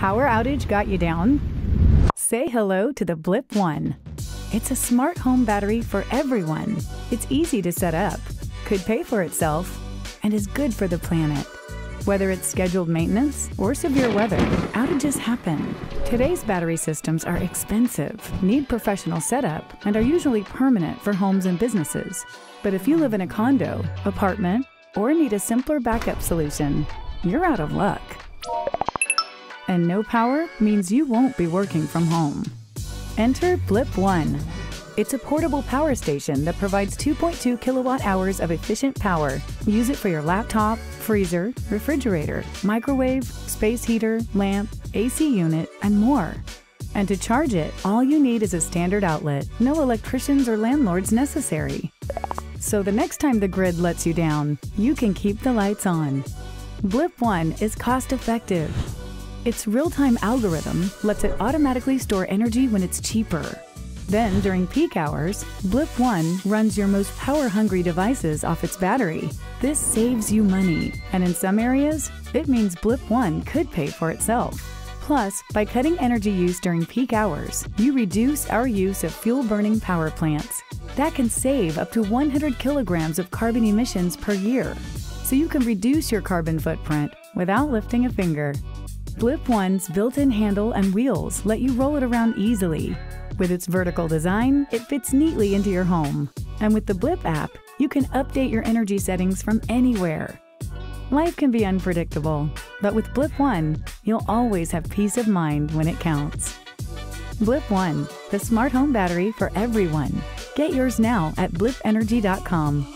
power outage got you down? Say hello to the blipOne. It's a smart home battery for everyone. It's easy to set up, could pay for itself, and is good for the planet. Whether it's scheduled maintenance or severe weather, outages happen. Today's battery systems are expensive, need professional setup, and are usually permanent for homes and businesses. But if you live in a condo, apartment, or need a simpler backup solution, you're out of luck. And no power means you won't be working from home. Enter blipOne. It's a portable power station that provides 2.2 kilowatt hours of efficient power. Use it for your laptop, freezer, refrigerator, microwave, space heater, lamp, AC unit, and more. And to charge it, all you need is a standard outlet. No electricians or landlords necessary. So the next time the grid lets you down, you can keep the lights on. blipOne is cost-effective. Its real-time algorithm lets it automatically store energy when it's cheaper. Then, during peak hours, blipOne runs your most power-hungry devices off its battery. This saves you money, and in some areas, it means blipOne could pay for itself. Plus, by cutting energy use during peak hours, you reduce our use of fuel-burning power plants. That can save up to 100 kilograms of carbon emissions per year. So you can reduce your carbon footprint without lifting a finger. blipOne's built-in handle and wheels let you roll it around easily. With its vertical design, it fits neatly into your home. And with the Blip app, you can update your energy settings from anywhere. Life can be unpredictable, but with blipOne, you'll always have peace of mind when it counts. blipOne, the smart home battery for everyone. Get yours now at blipenergy.com.